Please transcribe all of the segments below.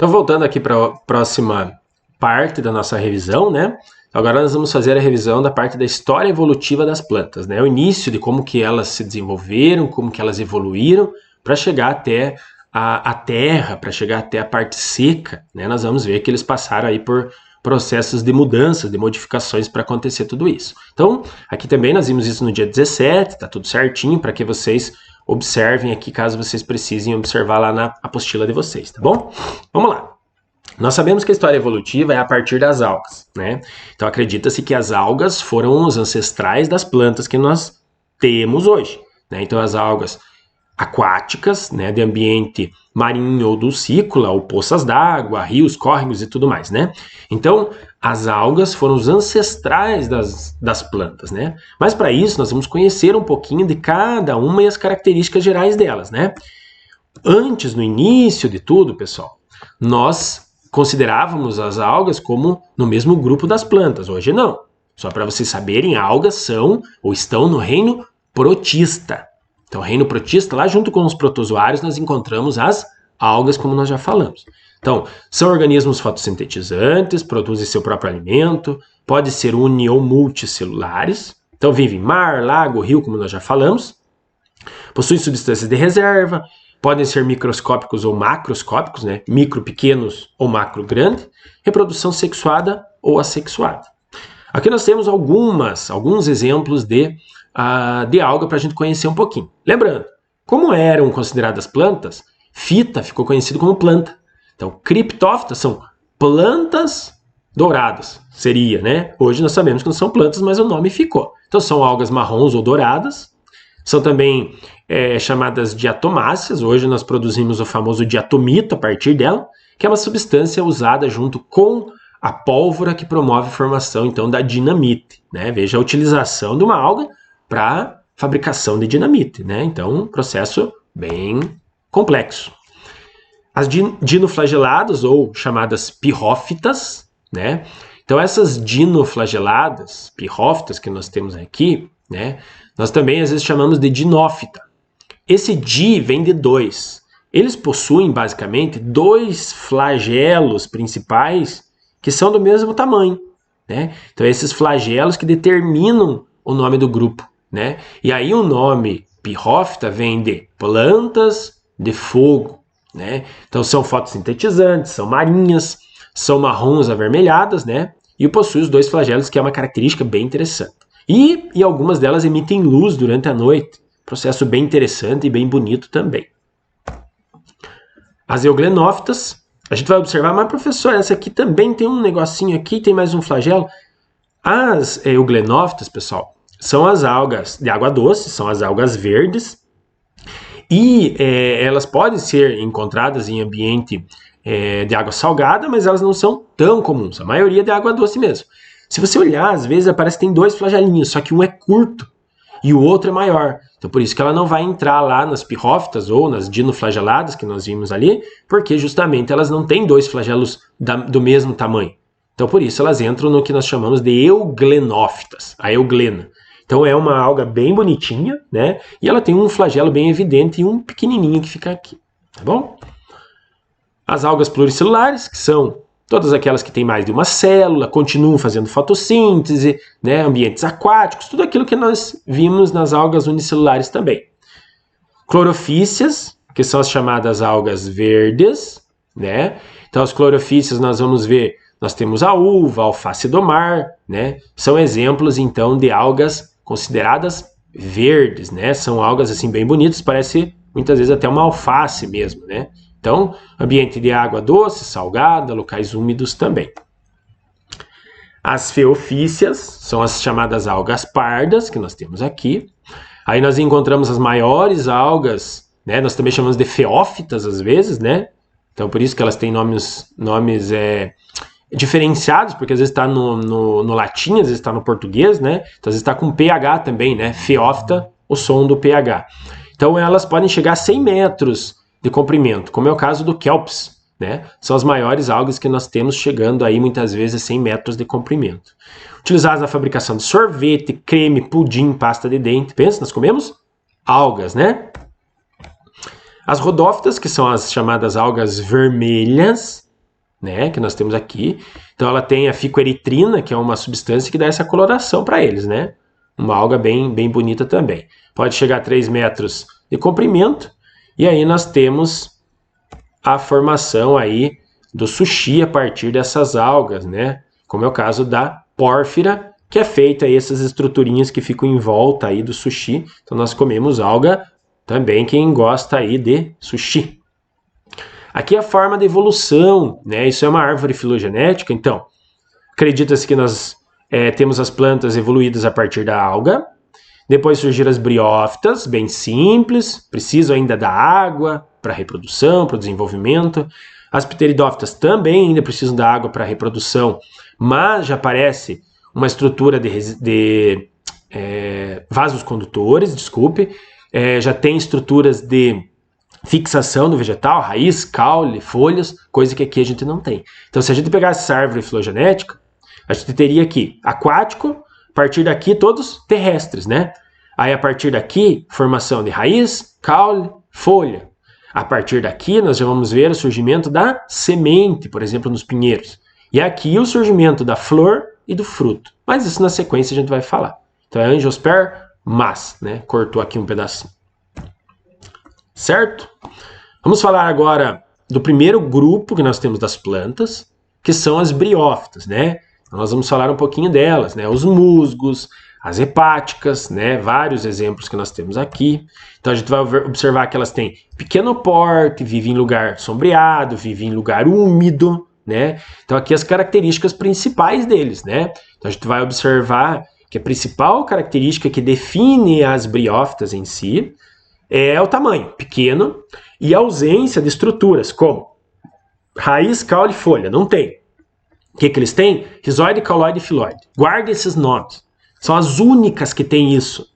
Então, voltando aqui para a próxima parte da nossa revisão, né? Agora nós vamos fazer a revisão da parte da história evolutiva das plantas, né? O início de como que elas se desenvolveram, como que elas evoluíram para chegar até a terra, para chegar até a parte seca, né? Nós vamos ver que eles passaram aí por processos de mudanças, de modificações para acontecer tudo isso. Então, aqui também nós vimos isso no dia 17, tá tudo certinho para que vocês observem aqui, caso vocês precisem observar lá na apostila de vocês, tá bom? Vamos lá. Nós sabemos que a história evolutiva é a partir das algas, né? Então acredita-se que as algas foram os ancestrais das plantas que nós temos hoje, né? Então as algas aquáticas, né, de ambiente marinho ou dulcícola, ou poças d'água, rios, córregos e tudo mais, né? Então as algas foram os ancestrais das plantas, né? Mas para isso nós vamos conhecer um pouquinho de cada uma e as características gerais delas, né? Antes, no início de tudo, pessoal, nós considerávamos as algas como no mesmo grupo das plantas. Hoje não. Só para vocês saberem, algas são ou estão no reino protista. Então, o reino protista, lá junto com os protozoários, nós encontramos as algas, como nós já falamos. Então, são organismos fotossintetizantes, produzem seu próprio alimento, pode ser uni ou multicelulares. Então, vivem em mar, lago, rio, como nós já falamos. Possuem substâncias de reserva, podem ser microscópicos ou macroscópicos, né? Micro pequenos ou macro grande, reprodução sexuada ou assexuada. Aqui nós temos alguns exemplos de alga para a gente conhecer um pouquinho. Lembrando, como eram consideradas plantas, fita ficou conhecido como planta. Então, criptófitas são plantas douradas, seria, né? Hoje nós sabemos que não são plantas, mas o nome ficou. Então, são algas marrons ou douradas. São também chamadas diatomáceas. Hoje nós produzimos o famoso diatomito a partir dela, que é uma substância usada junto com a pólvora que promove a formação, então, da dinamite, né? Veja a utilização de uma alga para fabricação de dinamite, né? Então, um processo bem complexo. As dinoflageladas, ou chamadas pirrófitas, né? Então, essas dinoflageladas, pirrófitas que nós temos aqui, né? Nós também às vezes chamamos de dinófita. Esse di vem de dois. Eles possuem basicamente dois flagelos principais que são do mesmo tamanho, né? Então, esses flagelos que determinam o nome do grupo, né? E aí o nome pirrófita vem de plantas de fogo, né? Então são fotossintetizantes, são marinhas, são marrons avermelhadas, né? E possuem os dois flagelos, que é uma característica bem interessante. E algumas delas emitem luz durante a noite, processo bem interessante e bem bonito também. As euglenofitas, a gente vai observar, mas professor, essa aqui também tem um negocinho aqui, tem mais um flagelo. As euglenofitas, pessoal, são as algas de água doce, são as algas verdes, e elas podem ser encontradas em ambiente de água salgada, mas elas não são tão comuns, a maioria é de água doce mesmo. Se você olhar, às vezes aparece que tem dois flagelinhos, só que um é curto e o outro é maior. Então por isso que ela não vai entrar lá nas pirrófitas ou nas dinoflageladas que nós vimos ali, porque justamente elas não têm dois flagelos do mesmo tamanho. Então por isso elas entram no que nós chamamos de euglenófitas, a euglena. Então é uma alga bem bonitinha, né? E ela tem um flagelo bem evidente e um pequenininho que fica aqui, tá bom? As algas pluricelulares, que são todas aquelas que têm mais de uma célula, continuam fazendo fotossíntese, né? Ambientes aquáticos, tudo aquilo que nós vimos nas algas unicelulares também. Clorofícias, que são as chamadas algas verdes, né? Então as clorofícias nós vamos ver, nós temos a uva, a alface do mar, né? São exemplos então de algas consideradas verdes, né? São algas assim bem bonitas, parece muitas vezes até uma alface mesmo, né? Então, ambiente de água doce, salgada, locais úmidos também. As feofícias são as chamadas algas pardas, que nós temos aqui. Aí nós encontramos as maiores algas, né? Nós também chamamos de feófitas às vezes, né? Então, por isso que elas têm nomes diferenciados, porque às vezes está no latim, às vezes está no português, né? Então, às vezes está com pH também, né? Feófita, o som do pH. Então, elas podem chegar a 100 metros de comprimento, como é o caso do Kelps, né? São as maiores algas que nós temos, chegando aí muitas vezes a 100 metros de comprimento. Utilizadas na fabricação de sorvete, creme, pudim, pasta de dente. Pensa, nós comemos algas, né? As rodófitas, que são as chamadas algas vermelhas, né, que nós temos aqui. Então ela tem a ficoeritrina, que é uma substância que dá essa coloração para eles, né? Uma alga bem bonita também. Pode chegar a 3 metros de comprimento. E aí nós temos a formação aí do sushi a partir dessas algas, né? Como é o caso da pórfira, que é feita aí essas estruturinhas que ficam em volta aí do sushi. Então nós comemos alga também, quem gosta aí de sushi. Aqui é a forma de evolução, né? Isso é uma árvore filogenética, então acredita-se que nós temos as plantas evoluídas a partir da alga. Depois surgiram as briófitas, bem simples, precisam ainda da água para reprodução, para o desenvolvimento. As pteridófitas também ainda precisam da água para reprodução, mas já aparece uma estrutura de vasos condutores, já tem estruturas de fixação do vegetal, raiz, caule, folhas, coisa que aqui a gente não tem. Então, se a gente pegasse essa árvore filogenética, a gente teria aqui aquático, a partir daqui todos terrestres, né? Aí a partir daqui, formação de raiz, caule, folha. A partir daqui nós já vamos ver o surgimento da semente, por exemplo, nos pinheiros. E aqui o surgimento da flor e do fruto. Mas isso na sequência a gente vai falar. Então é angiosper, mas, né? Cortou aqui um pedacinho. Certo? Vamos falar agora do primeiro grupo que nós temos das plantas, que são as briófitas, né? Nós vamos falar um pouquinho delas, né? Os musgos, as hepáticas, né? Vários exemplos que nós temos aqui. Então a gente vai observar que elas têm pequeno porte, vivem em lugar sombreado, vivem em lugar úmido, né? Então aqui as características principais deles, né? Então a gente vai observar que a principal característica que define as briófitas em si é o tamanho, pequeno, e a ausência de estruturas, como raiz, caule e folha. Não tem. O que eles têm? Rizoide, cauloide e filoide. Guarde esses nomes. São as únicas que têm isso.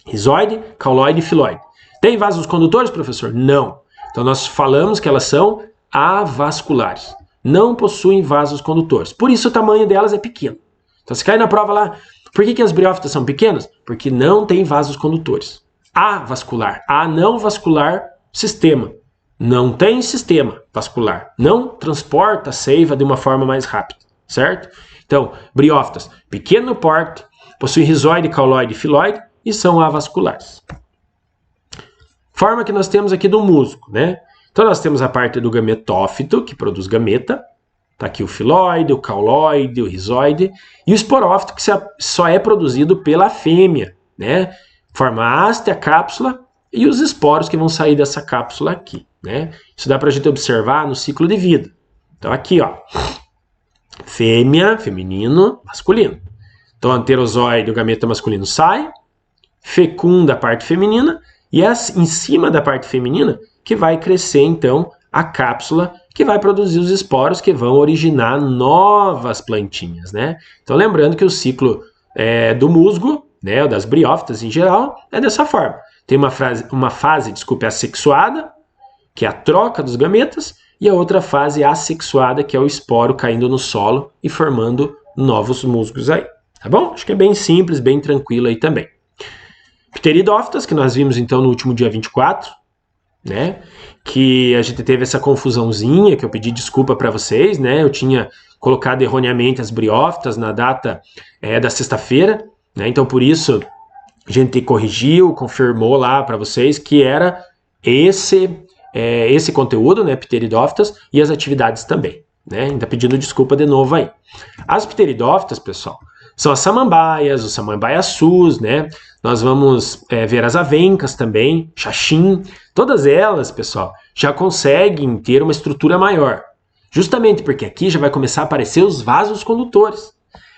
Rizoide, cauloide e filoide. Tem vasos condutores, professor? Não. Então nós falamos que elas são avasculares. Não possuem vasos condutores. Por isso o tamanho delas é pequeno. Então se cai na prova lá, por que as briófitas são pequenas? Porque não tem vasos condutores. Avascular, não vascular sistema. Não tem sistema vascular. Não transporta a seiva de uma forma mais rápida, certo? Então, briófitas, pequeno porte, possuem rizoide, cauloide e filoide e são avasculares. Forma que nós temos aqui do musgo, né? Então nós temos a parte do gametófito, que produz gameta. Está aqui o filoide, o cauloide, o rizoide. E o esporófito, que só é produzido pela fêmea, né? Forma a haste, a cápsula e os esporos que vão sair dessa cápsula aqui, né? Isso dá para a gente observar no ciclo de vida. Então aqui, ó, fêmea, feminino, masculino. Então anterozoide, o gameta masculino sai, fecunda a parte feminina e é em cima da parte feminina que vai crescer então a cápsula que vai produzir os esporos que vão originar novas plantinhas, né? Então lembrando que o ciclo do musgo, né, das briófitas em geral, é dessa forma. Tem uma fase assexuada, que é a troca dos gametas, e a outra fase assexuada, que é o esporo caindo no solo e formando novos musgos aí. Tá bom? Acho que é bem simples, bem tranquilo aí também. Pteridófitas, que nós vimos então no último dia 24, né? Que a gente teve essa confusãozinha, que eu pedi desculpa para vocês, né? Eu tinha colocado erroneamente as briófitas na data da sexta-feira, né? Então por isso a gente corrigiu, confirmou lá para vocês que era esse conteúdo, né? Pteridófitas e as atividades também, né? Ainda pedindo desculpa de novo aí. As pteridófitas, pessoal, são as samambaias, o samambaia-sus, né? Nós vamos ver as avencas também, xaxim. Todas elas, pessoal, já conseguem ter uma estrutura maior. Justamente porque aqui já vai começar a aparecer os vasos condutores.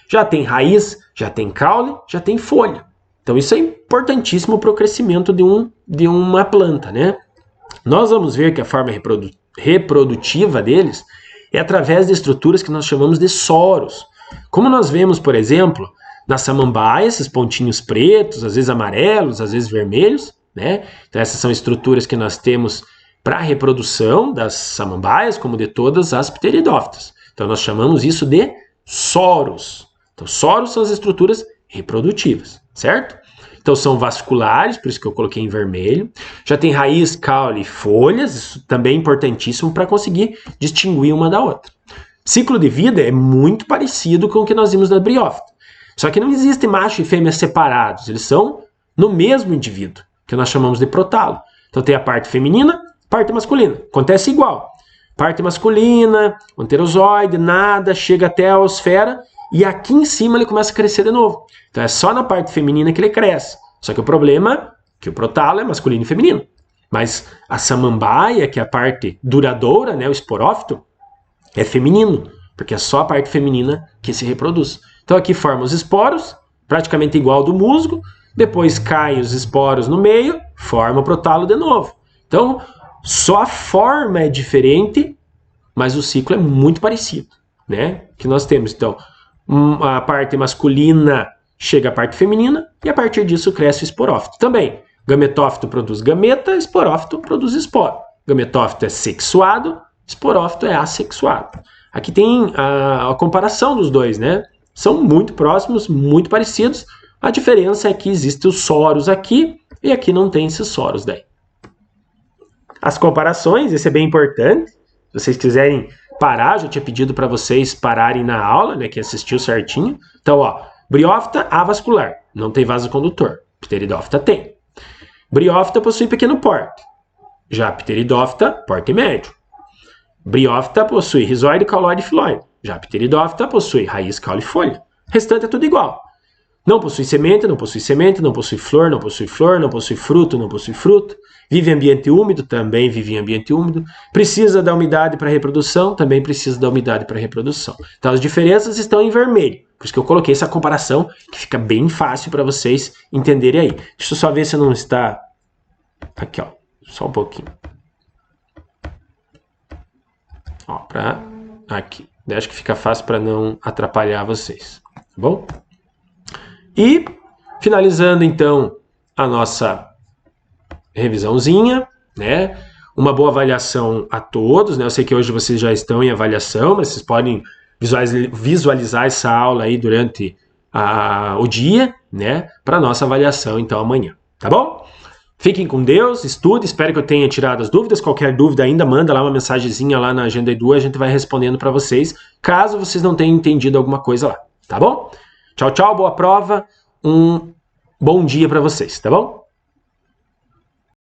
Já tem raiz, já tem caule, já tem folha. Então isso é importantíssimo para o crescimento de uma planta, né? Nós vamos ver que a forma reprodutiva deles é através de estruturas que nós chamamos de soros. Como nós vemos, por exemplo, na samambaia, esses pontinhos pretos, às vezes amarelos, às vezes vermelhos, né? Então essas são estruturas que nós temos para a reprodução das samambaias, como de todas as pteridófitas. Então nós chamamos isso de soros. Então soros são as estruturas reprodutivas, certo? então são vasculares, por isso que eu coloquei em vermelho. Já tem raiz, caule e folhas, isso também é importantíssimo para conseguir distinguir uma da outra. Ciclo de vida é muito parecido com o que nós vimos na briófita. Só que não existe macho e fêmea separados, eles são no mesmo indivíduo, que nós chamamos de protalo. Então tem a parte feminina, parte masculina. Acontece igual. Parte masculina, o anterozoide, nada, chega até a osfera e aqui em cima ele começa a crescer de novo. Então é só na parte feminina que ele cresce. Só que o problema é que o protalo é masculino e feminino. Mas a samambaia, que é a parte duradoura, né, o esporófito, é feminino, porque é só a parte feminina que se reproduz. Então aqui forma os esporos, praticamente igual ao do musgo, depois caem os esporos no meio, forma o protalo de novo. Então, só a forma é diferente, mas o ciclo é muito parecido, né? Que nós temos, então, a parte masculina chega à parte feminina e a partir disso cresce o esporófito. Também, gametófito produz gameta, esporófito produz esporo. Gametófito é sexuado, esporófito é assexuado. Aqui tem a comparação dos dois, né? São muito próximos, muito parecidos. A diferença é que existem os soros aqui e aqui não tem esses soros daí. As comparações, esse é bem importante. Se vocês quiserem parar, já tinha pedido para vocês pararem na aula, né, que assistiu certinho. Então, ó, briófita avascular, não tem vasocondutor. Pteridófita tem. Briófita possui pequeno porte. Já pteridófita, porte médio. Briófita possui rizóide, cauloide e filóide. Já pteridófita possui raiz, caule e folha. O restante é tudo igual. Não possui semente, não possui semente, não possui flor, não possui flor, não possui fruto, não possui fruto. Vive em ambiente úmido, também vive em ambiente úmido. Precisa da umidade para reprodução, também precisa da umidade para reprodução. Então as diferenças estão em vermelho. Por isso que eu coloquei essa comparação, que fica bem fácil para vocês entenderem aí. Deixa eu só ver se não está... Aqui, ó. Só um pouquinho. Ó, para aqui. Eu acho que fica fácil para não atrapalhar vocês. Tá bom? E, finalizando, então, a nossa revisãozinha, né? Uma boa avaliação a todos, né? Eu sei que hoje vocês já estão em avaliação, mas vocês podem visualizar essa aula aí durante o dia, né? Para nossa avaliação, então, amanhã, tá bom? Fiquem com Deus, estude, espero que eu tenha tirado as dúvidas. Qualquer dúvida ainda, manda lá uma mensagenzinha lá na Agenda Edu, a gente vai respondendo para vocês, caso vocês não tenham entendido alguma coisa lá, tá bom? Tchau, tchau, boa prova, um bom dia para vocês, tá bom?